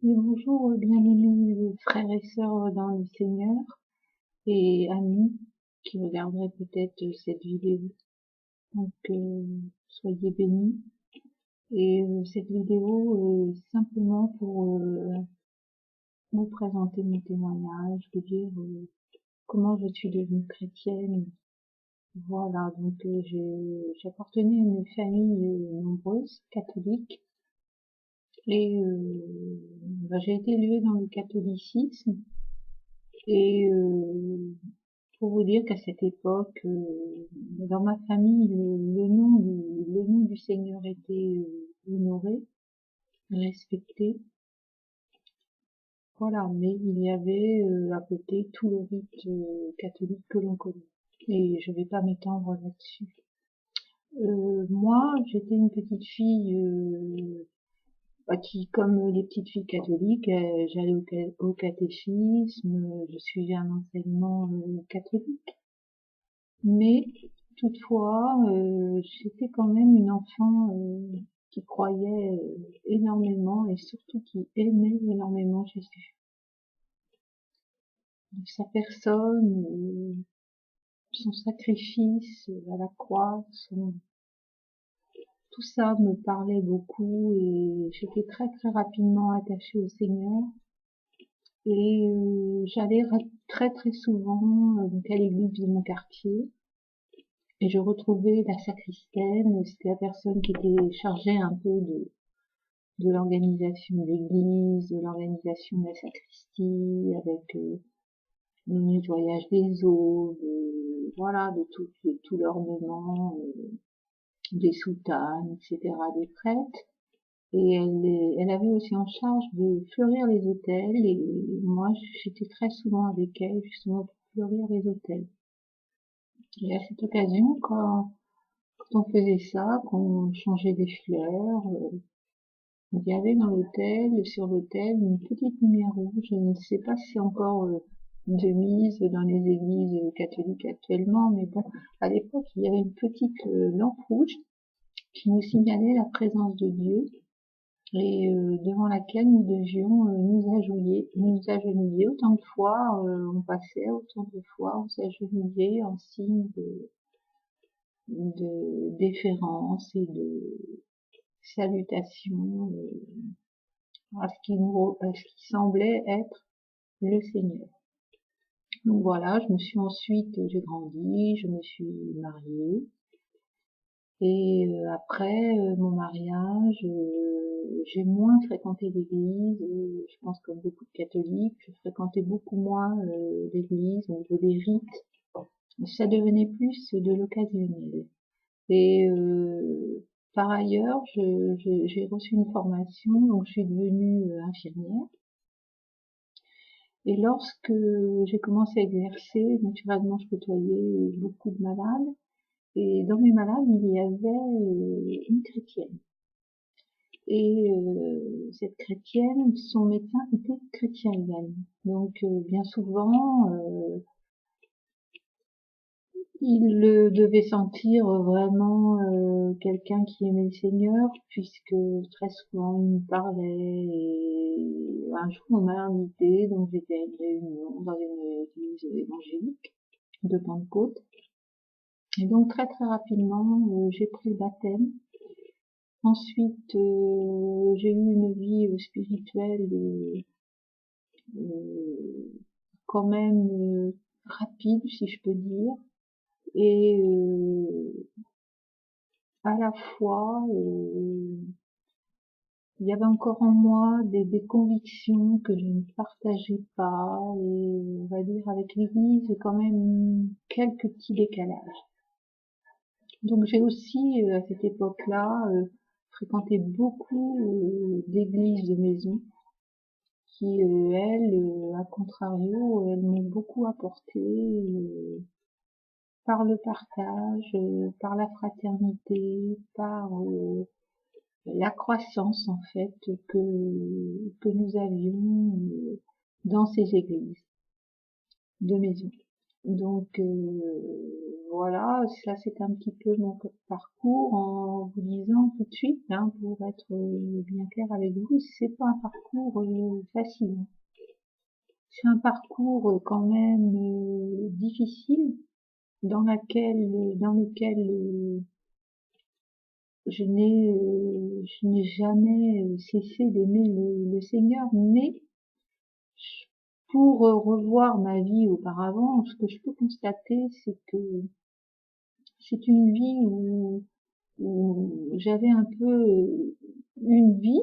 Oui, bonjour, bien-aimés frères et sœurs dans le Seigneur et amis qui regarderaient peut-être cette vidéo. Donc, soyez bénis. Et cette vidéo, simplement pour vous présenter mon témoignage, vous dire comment je suis devenue chrétienne. Voilà, donc j'appartenais à une famille nombreuse, catholique, et j'ai été élevée dans le catholicisme. Et pour vous dire qu'à cette époque, dans ma famille, le nom du Seigneur était honoré, respecté. Voilà, mais il y avait à côté tout le rite catholique que l'on connaît. Et je vais pas m'étendre là-dessus. Moi, j'étais une petite fille qui, comme les petites filles catholiques, j'allais au catéchisme, je suivais un enseignement catholique. Mais toutefois, j'étais quand même une enfant qui croyait énormément et surtout qui aimait énormément Jésus. Sa personne, son sacrifice à la croix, tout ça me parlait beaucoup et j'étais très très rapidement attachée au Seigneur. Et j'allais très très souvent donc à l'église de mon quartier. Et je retrouvais la sacristaine, c'était la personne qui était chargée un peu de l'organisation de l'église, de l'organisation de la sacristie, avec le nettoyage des eaux, voilà, de tout l'ornement, des soutanes, etc., des prêtres. Et elle avait aussi en charge de fleurir les autels, et moi j'étais très souvent avec elle, justement pour fleurir les autels. Et à cette occasion, quand on faisait ça, qu'on changeait des fleurs, il y avait dans l'hôtel, sur l'autel, une petite lumière rouge. Je ne sais pas si c'est encore de mise dans les églises catholiques actuellement, mais bon, à l'époque, il y avait une petite lampe rouge qui nous signalait la présence de Dieu et devant laquelle nous devions nous agenouiller autant de fois on passait, autant de fois on s'agenouillait en signe de déférence et de salutation à ce qui semblait être le Seigneur. Donc voilà, j'ai grandi, je me suis mariée. Et après mon mariage, j'ai moins fréquenté l'église. Je pense comme beaucoup de catholiques, je fréquentais beaucoup moins l'église au niveau des rites. Ça devenait plus de l'occasionnel. Et par ailleurs, j'ai reçu une formation, donc je suis devenue infirmière. Et lorsque j'ai commencé à exercer, naturellement, je côtoyais beaucoup de malades. Et dans mes malades, il y avait une chrétienne. Et cette chrétienne, son médecin était chrétien également. Donc bien souvent, il devait sentir vraiment quelqu'un qui aimait le Seigneur, puisque très souvent il me parlait. Et un jour, on m'a invité, donc j'étais à une réunion dans une église évangélique de Pentecôte. Et donc très très rapidement, j'ai pris le baptême. Ensuite, j'ai eu une vie spirituelle quand même rapide, si je peux dire. Et à la fois, il y avait encore en moi des convictions que je ne partageais pas, et on va dire avec l'Église quand même quelques petits décalages. Donc j'ai aussi à cette époque-là fréquenté beaucoup d'églises de maison qui, elles, à contrario, elles m'ont beaucoup apporté par le partage, par la fraternité, par la croissance en fait que nous avions dans ces églises de maison. Donc voilà, ça c'est un petit peu mon parcours en vous disant tout de suite, hein, pour être bien clair avec vous, c'est pas un parcours facile. C'est un parcours quand même difficile dans lequel je n'ai jamais cessé d'aimer le Seigneur, mais pour revoir ma vie auparavant, ce que je peux constater, c'est que c'est une vie où j'avais un peu une vie,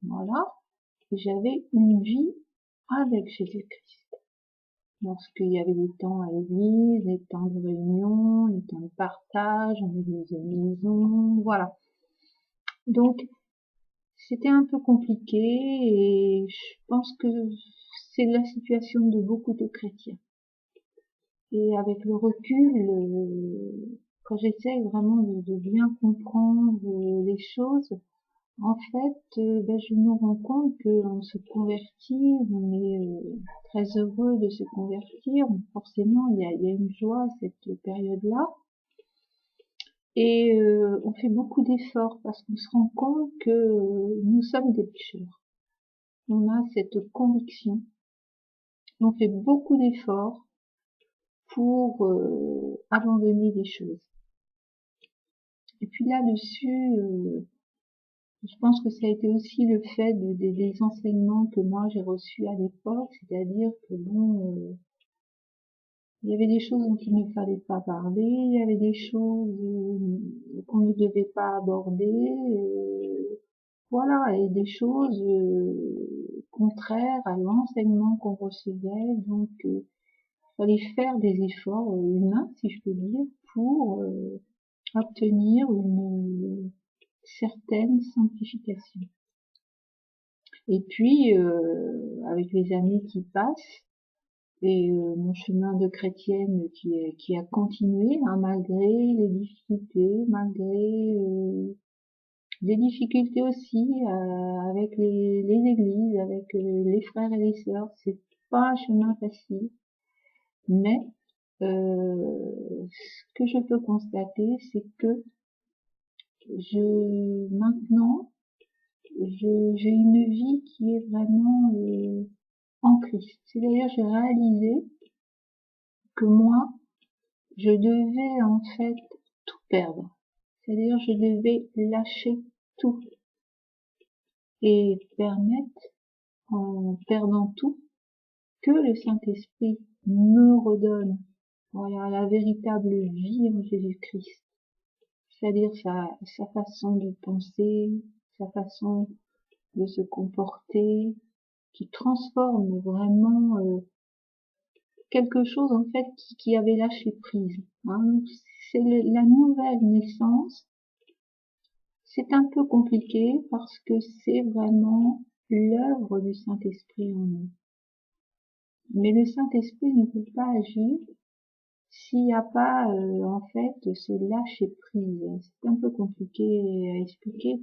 voilà, et j'avais une vie avec Jésus-Christ. Lorsqu'il y avait des temps à l'église, des temps de réunion, des temps de partage, en église de maison, voilà. Donc, c'était un peu compliqué et je pense que c'est la situation de beaucoup de chrétiens. Et avec le recul, quand j'essaye vraiment de bien comprendre les choses, en fait, je me rends compte qu'on se convertit, on est très heureux de se convertir. Forcément, il y a une joie à cette période-là. Et on fait beaucoup d'efforts parce qu'on se rend compte que nous sommes des pécheurs. On a cette conviction. On fait beaucoup d'efforts pour abandonner des choses. Et puis là-dessus, je pense que ça a été aussi le fait des enseignements que moi j'ai reçus à l'époque, c'est-à-dire que bon, il y avait des choses dont il ne fallait pas parler, il y avait des choses qu'on ne devait pas aborder, voilà, et des choses contraires à l'enseignement qu'on recevait, donc il fallait faire des efforts humains, si je peux dire, pour obtenir une certaine sanctification. Et puis, avec les années qui passent, et mon chemin de chrétienne qui a continué, hein, malgré les difficultés, malgré les difficultés aussi avec les églises, avec les frères et les sœurs, c'est pas un chemin facile, mais ce que je peux constater, c'est que maintenant, j'ai une vie qui est vraiment en Christ. C'est-à-dire, j'ai réalisé que moi, je devais en fait tout perdre. C'est-à-dire, je devais lâcher tout et permettre, en perdant tout, que le Saint-Esprit me redonne, voilà, la véritable vie en Jésus-Christ. C'est-à-dire sa façon de penser, sa façon de se comporter, qui transforme vraiment quelque chose en fait qui avait lâché prise. Hein. C'est la nouvelle naissance. C'est un peu compliqué parce que c'est vraiment l'œuvre du Saint-Esprit en nous. Mais le Saint-Esprit ne peut pas agir s'il n'y a pas en fait ce lâcher prise. C'est un peu compliqué à expliquer,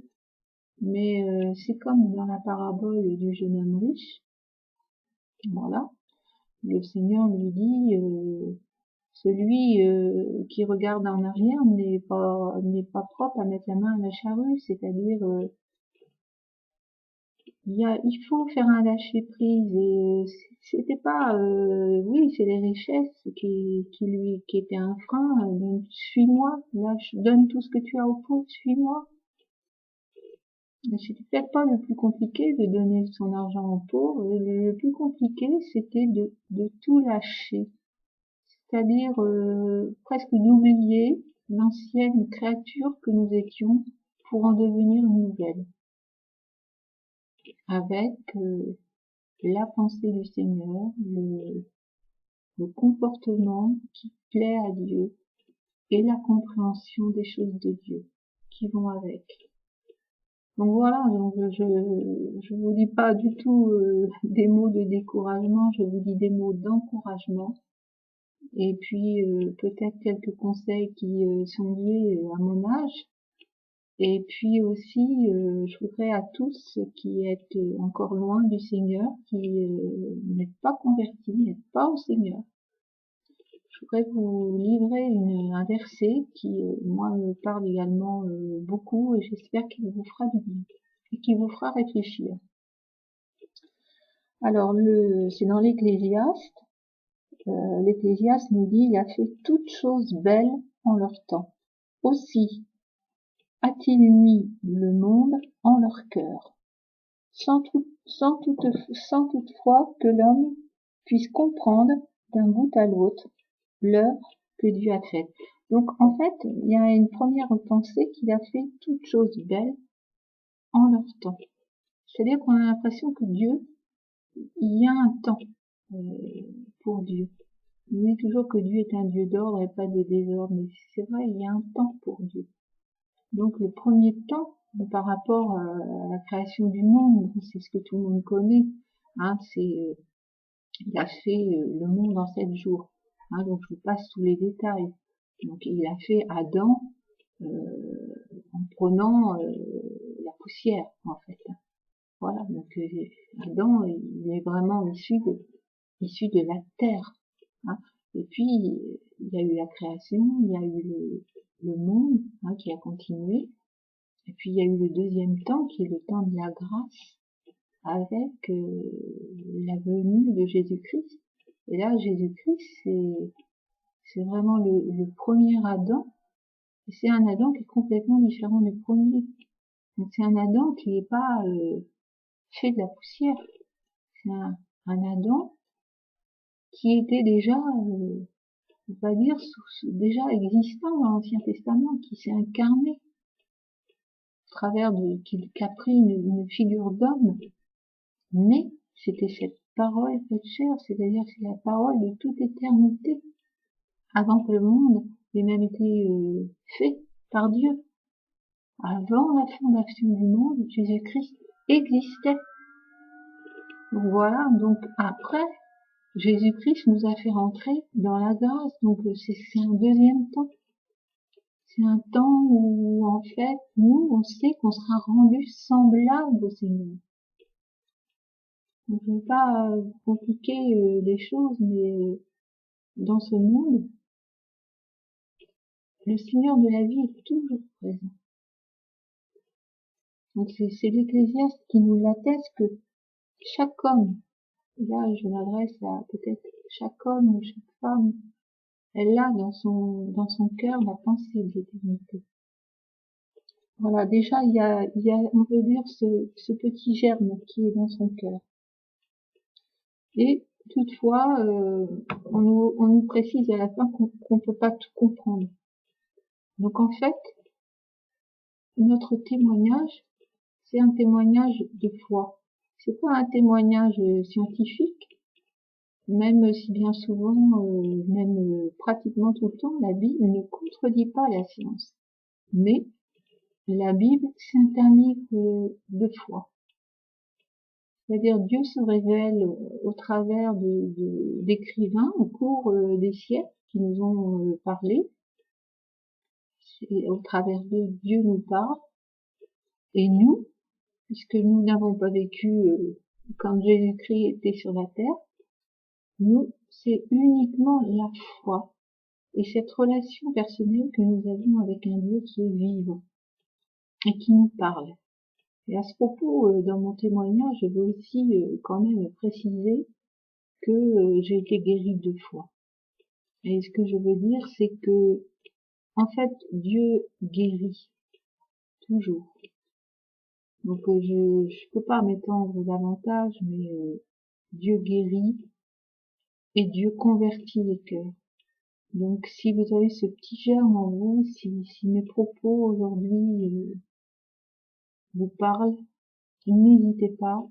mais c'est comme dans la parabole du jeune homme riche. Voilà, le Seigneur lui dit celui qui regarde en arrière n'est pas propre à mettre la main à la charrue, c'est-à-dire il faut faire un lâcher prise et c'était pas oui c'est les richesses qui étaient un frein, donc suis-moi, donne tout ce que tu as au pauvre, suis-moi. Mais c'était peut-être pas le plus compliqué de donner son argent aux pauvres, le plus compliqué c'était de tout lâcher, c'est-à-dire presque d'oublier l'ancienne créature que nous étions pour en devenir une nouvelle, avec la pensée du Seigneur, le comportement qui plaît à Dieu et la compréhension des choses de Dieu qui vont avec. Donc voilà, donc je vous dis pas du tout des mots de découragement, je vous dis des mots d'encouragement. Et puis peut-être quelques conseils qui sont liés à mon âge. Et puis aussi, je voudrais à tous qui êtes encore loin du Seigneur, qui n'êtes pas convertis, n'êtes pas au Seigneur, je voudrais vous livrer un verset qui, moi, me parle également beaucoup, et j'espère qu'il vous fera du bien et qui vous fera réfléchir. Alors, c'est dans l'Ecclésiaste. L'Ecclésiaste nous dit: il a fait toutes choses belles en leur temps. Aussi a-t-il mis le monde en leur cœur, sans toutefois que l'homme puisse comprendre d'un bout à l'autre l'œuvre que Dieu a faite. Donc, en fait, il y a une première pensée qu'il a fait toutes choses belles en leur temps. C'est-à-dire qu'on a l'impression que Dieu, il y a un temps pour Dieu. On dit toujours que Dieu est un Dieu d'ordre et pas de désordre, mais c'est vrai, il y a un temps pour Dieu. Donc le premier temps, par rapport à la création du monde, c'est ce que tout le monde connaît, hein, il a fait le monde en 7 jours. Hein, donc je vous passe tous les détails. Donc il a fait Adam en prenant la poussière, en fait. Voilà, donc Adam, il est vraiment issu de la terre. Hein. Et puis il y a eu la création, il y a eu le monde, hein, qui a continué. Et puis il y a eu le deuxième temps, qui est le temps de la grâce, avec la venue de Jésus-Christ. Et là, Jésus-Christ, c'est vraiment le premier Adam. Et c'est un Adam qui est complètement différent du premier. Donc c'est un Adam qui n'est pas fait de la poussière. C'est un Adam qui était déjà, on va dire, déjà existant dans l'Ancien Testament, qui s'est incarné à travers qui a pris une figure d'homme. Mais c'était cette parole faite chair, c'est-à-dire c'est la parole de toute éternité, avant que le monde ait même été fait par Dieu. Avant la fondation du monde, Jésus-Christ existait. Donc voilà, donc après, Jésus-Christ nous a fait rentrer dans la grâce, donc c'est un deuxième temps. C'est un temps où, en fait, nous, on sait qu'on sera rendu semblable au Seigneur. On ne peut pas compliquer les choses, mais dans ce monde, le Seigneur de la vie est toujours présent. Donc c'est l'Ecclésiaste qui nous l'atteste, que chaque homme, là je m'adresse à peut-être chaque homme ou chaque femme, elle a dans son cœur la pensée de l'éternité. Voilà, déjà il y a on peut dire ce petit germe qui est dans son cœur. Et toutefois, on nous précise à la fin qu'on peut pas tout comprendre. Donc en fait, notre témoignage, c'est un témoignage de foi. C'est pas un témoignage scientifique, même si bien souvent, pratiquement tout le temps, la Bible ne contredit pas la science. Mais la Bible, c'est un livre de foi. C'est-à-dire Dieu se révèle au travers d'écrivains au cours des siècles qui nous ont parlé. Au travers d'eux, Dieu nous parle. Et nous, puisque nous n'avons pas vécu quand Jésus-Christ était sur la terre, nous, c'est uniquement la foi et cette relation personnelle que nous avons avec un Dieu qui est vivant et qui nous parle. Et à ce propos, dans mon témoignage, je veux aussi quand même préciser que j'ai été guérie 2 fois. Et ce que je veux dire, c'est que, en fait, Dieu guérit toujours. Donc je peux pas m'étendre davantage, mais Dieu guérit et Dieu convertit les cœurs. Donc si vous avez ce petit germe en vous, si mes propos aujourd'hui vous parlent, n'hésitez pas,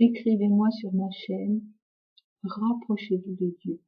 écrivez-moi sur ma chaîne, rapprochez-vous de Dieu.